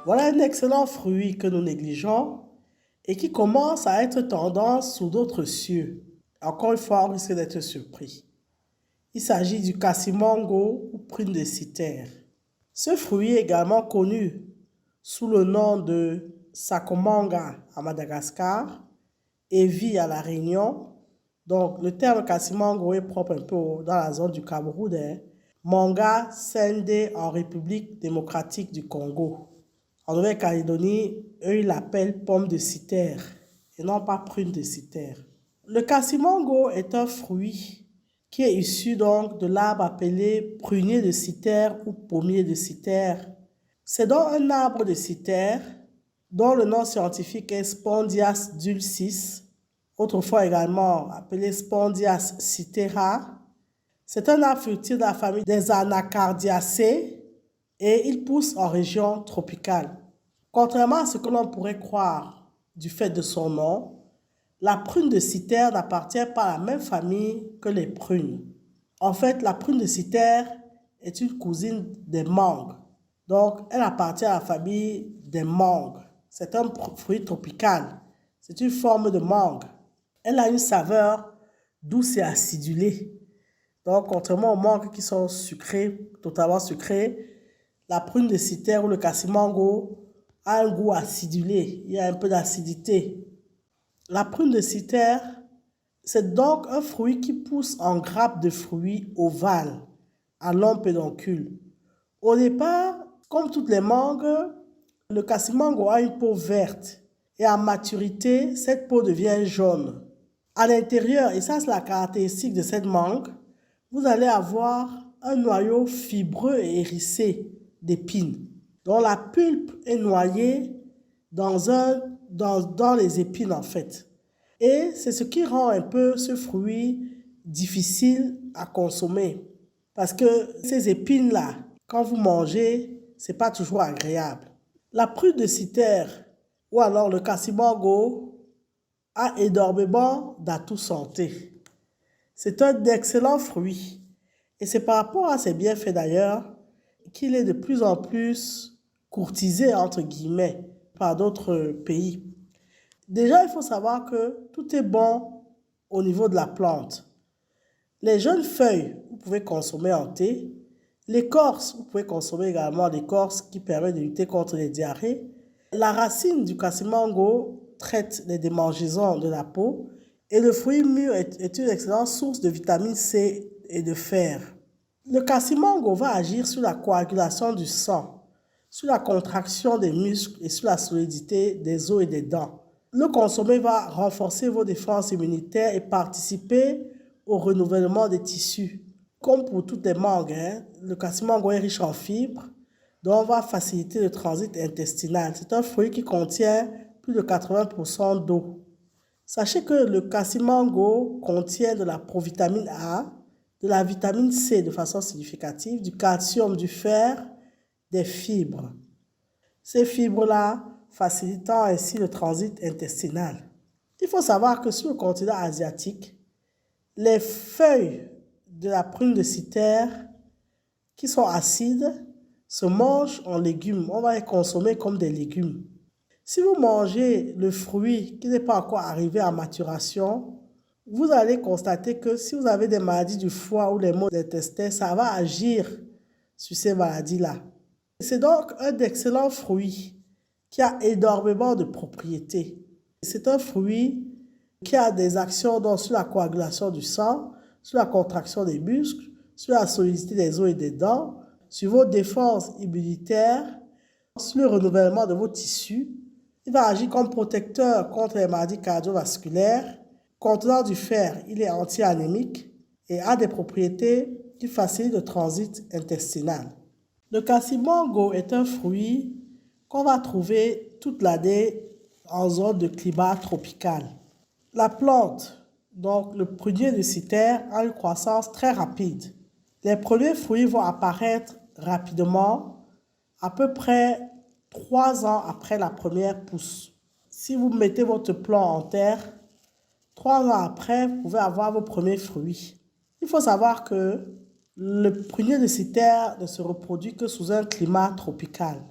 Voilà un excellent fruit que nous négligeons et qui commence à être tendance sous d'autres cieux. Encore une fois, on risque d'être surpris. Il s'agit du cassimango ou prune de Cythère. Ce fruit est également connu sous le nom de sacomanga à Madagascar et vit à La Réunion. Donc, le terme cassimango est propre un peu dans la zone du Cameroun. Manga Sende en République démocratique du Congo. En Nouvelle-Calédonie, eux, ils l'appellent pomme de Cythère et non pas prune de Cythère. Le cassimango est un fruit qui est issu donc de l'arbre appelé prunier de Cythère ou pommier de Cythère. C'est donc un arbre de Cythère dont le nom scientifique est Spondias dulcis, autrefois également appelé Spondias cythera. C'est un arbre fruitier de la famille des Anacardiacées et il pousse en région tropicale. Contrairement à ce que l'on pourrait croire du fait de son nom, la prune de Cythère n'appartient pas à la même famille que les prunes. En fait, la prune de Cythère est une cousine des mangues. Donc, elle appartient à la famille des mangues. C'est un fruit tropical. C'est une forme de mangue. Elle a une saveur douce et acidulée. Donc, contrairement aux mangues qui sont sucrées, totalement sucrées, la prune de Cythère ou le cassimango a un goût acidulé. Il y a un peu d'acidité. La prune de Cythère, c'est donc un fruit qui pousse en grappe de fruits ovales, à long pédoncule. Au départ, comme toutes les mangues, le cassimango a une peau verte et à maturité, cette peau devient jaune. À l'intérieur, et ça c'est la caractéristique de cette mangue, vous allez avoir un noyau fibreux et hérissé d'épines, dont la pulpe est noyée dans les épines en fait. Et c'est ce qui rend un peu ce fruit difficile à consommer. Parce que ces épines-là, quand vous mangez, c'est pas toujours agréable. La prune de Cythère ou alors le cassimango a énormément d'atouts santé. C'est un excellent fruit. Et c'est par rapport à ses bienfaits d'ailleurs qu'il est de plus en plus courtisé, entre guillemets, par d'autres pays. Déjà, il faut savoir que tout est bon au niveau de la plante. Les jeunes feuilles, vous pouvez consommer en thé. L'écorce, vous pouvez consommer également l'écorce qui permet de lutter contre les diarrhées. La racine du cassimango traite les démangeaisons de la peau et le fruit mûr est une excellente source de vitamine C et de fer. Le cassimango va agir sur la coagulation du sang, sur la contraction des muscles et sur la solidité des os et des dents. Le consommer va renforcer vos défenses immunitaires et participer au renouvellement des tissus. Comme pour toutes les mangues, le cassimango est riche en fibres, donc va faciliter le transit intestinal. C'est un fruit qui contient plus de 80% d'eau. Sachez que le cassimango contient de la provitamine A, de la vitamine C de façon significative, du calcium, du fer, des fibres. Ces fibres-là facilitant ainsi le transit intestinal. Il faut savoir que sur le continent asiatique, les feuilles de la prune de Cythère qui sont acides se mangent en légumes. On va les consommer comme des légumes. Si vous mangez le fruit qui n'est pas encore arrivé à maturation, vous allez constater que si vous avez des maladies du foie ou les maux d'intestin, ça va agir sur ces maladies-là. C'est donc un excellent fruit qui a énormément de propriétés. C'est un fruit qui a des actions donc sur la coagulation du sang, sur la contraction des muscles, sur la solidité des os et des dents, sur vos défenses immunitaires, sur le renouvellement de vos tissus. Il va agir comme protecteur contre les maladies cardiovasculaires. Contenant du fer, il est anti-anémique et a des propriétés qui facilitent le transit intestinal. Le cassimango est un fruit qu'on va trouver toute l'année en zone de climat tropical. La plante, donc le prunier de Cythère, a une croissance très rapide. Les premiers fruits vont apparaître rapidement, à peu près 3 ans après la première pousse. Si vous mettez votre plant en terre, 3 ans après, vous pouvez avoir vos premiers fruits. Il faut savoir que le prunier de Cythère ne se reproduit que sous un climat tropical.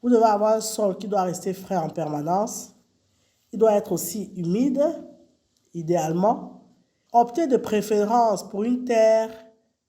Vous devez avoir un sol qui doit rester frais en permanence. Il doit être aussi humide, idéalement. Optez de préférence pour une terre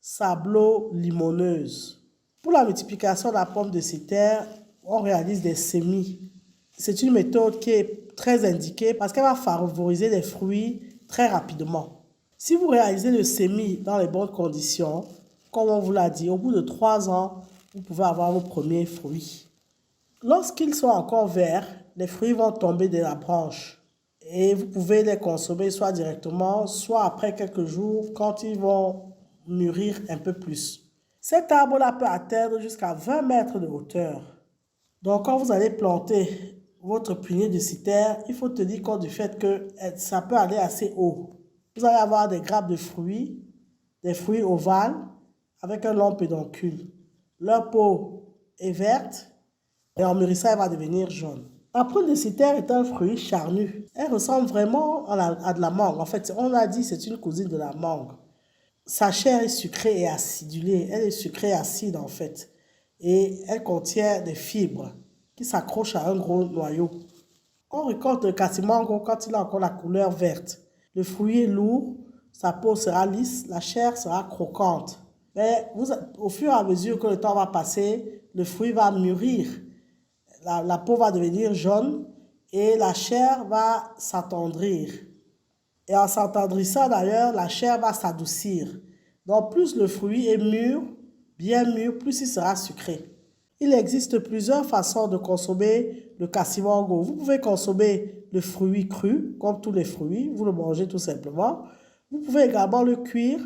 sablo-limoneuse. Pour la multiplication de la pomme de citerre, on réalise des semis. C'est une méthode qui est très indiquée parce qu'elle va favoriser les fruits très rapidement. Si vous réalisez le semis dans les bonnes conditions, comme on vous l'a dit, au bout de 3 ans, vous pouvez avoir vos premiers fruits. Lorsqu'ils sont encore verts, les fruits vont tomber de la branche et vous pouvez les consommer soit directement, soit après quelques jours quand ils vont mûrir un peu plus. Cet arbre-là peut atteindre jusqu'à 20 mètres de hauteur. Donc quand vous allez planter votre punier de citerre, il faut tenir compte du fait que ça peut aller assez haut. Vous allez avoir des grappes de fruits, des fruits ovales avec un long pédoncule. Leur peau est verte et en mûrissant, elle va devenir jaune. La prune de citerre est un fruit charnu. Elle ressemble vraiment à de la mangue. En fait, on a dit que c'est une cousine de la mangue. Sa chair est sucrée et acidulée. Elle est sucrée et acide en fait. Et elle contient des fibres qui s'accrochent à un gros noyau. On récolte le cassimango quand il a encore la couleur verte. Le fruit est lourd, sa peau sera lisse, la chair sera croquante. Mais au fur et à mesure que le temps va passer, le fruit va mûrir. La peau va devenir jaune et la chair va s'attendrir. Et en s'attendrissant d'ailleurs, la chair va s'adoucir. Donc plus le fruit est mûr, bien mûr, plus il sera sucré. Il existe plusieurs façons de consommer le cassimango. Vous pouvez consommer le fruit cru, comme tous les fruits, vous le mangez tout simplement. Vous pouvez également le cuire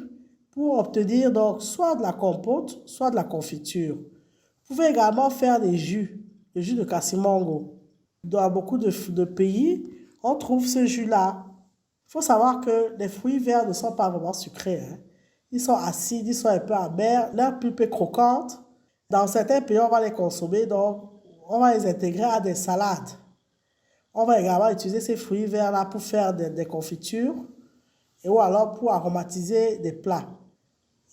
pour obtenir donc soit de la compote, soit de la confiture. Vous pouvez également faire des jus, le jus de cassimango. Dans beaucoup de pays, on trouve ce jus-là. Il faut savoir que les fruits verts ne sont pas vraiment sucrés, hein. Ils sont acides, ils sont un peu amers, leur pulpe est croquante. Dans certains pays, on va les consommer, donc on va les intégrer à des salades. On va également utiliser ces fruits verts-là pour faire des confitures et ou alors pour aromatiser des plats.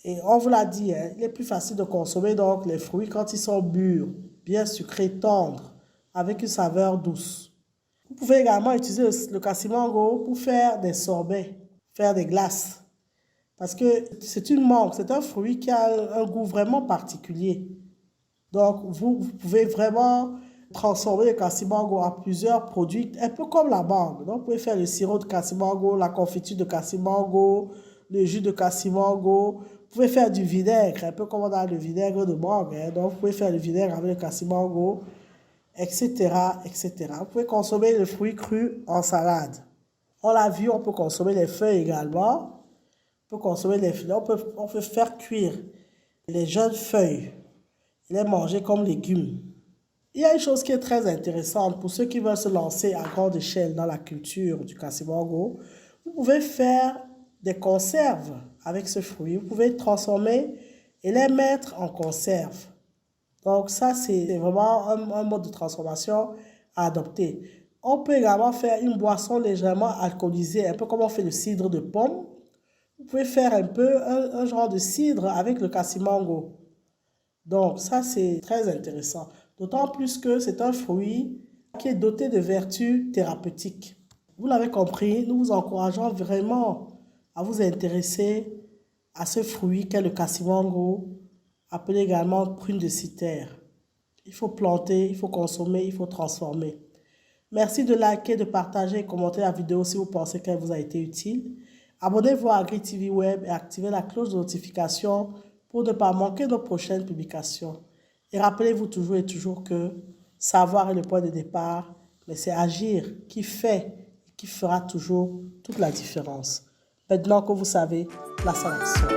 Et on vous l'a dit, hein, il est plus facile de consommer donc les fruits quand ils sont mûrs, bien sucrés, tendres, avec une saveur douce. Vous pouvez également utiliser le cassimango pour faire des sorbets, faire des glaces. Parce que c'est une mangue, c'est un fruit qui a un goût vraiment particulier. Donc, vous pouvez vraiment transformer le cassimango en plusieurs produits, un peu comme la mangue. Donc, vous pouvez faire le sirop de cassimango, la confiture de cassimango, le jus de cassimango. Vous pouvez faire du vinaigre, un peu comme on a le vinaigre de mangue, hein. Donc, vous pouvez faire le vinaigre avec le cassimango, etc., etc. Vous pouvez consommer le fruit cru en salade. On l'a vu, on peut consommer les feuilles également. On peut consommer les feuilles. On peut faire cuire les jeunes feuilles et les manger comme légumes. Il y a une chose qui est très intéressante pour ceux qui veulent se lancer à grande échelle dans la culture du cassimango. Vous pouvez faire des conserves avec ce fruit. Vous pouvez transformer et les mettre en conserve. Donc ça, c'est vraiment un mode de transformation à adopter. On peut également faire une boisson légèrement alcoolisée, un peu comme on fait le cidre de pomme. Vous pouvez faire un peu un genre de cidre avec le cassimango. Donc ça, c'est très intéressant. D'autant plus que c'est un fruit qui est doté de vertus thérapeutiques. Vous l'avez compris, nous vous encourageons vraiment à vous intéresser à ce fruit qu'est le cassimango, appelé également prune de citerre. Il faut planter, il faut consommer, il faut transformer. Merci de liker, de partager et commenter la vidéo si vous pensez qu'elle vous a été utile. Abonnez-vous à AgriTV Web et activez la cloche de notification pour ne pas manquer nos prochaines publications. Et rappelez-vous toujours et toujours que savoir est le point de départ, mais c'est agir qui fait et qui fera toujours toute la différence. Maintenant que vous savez, place à l'action.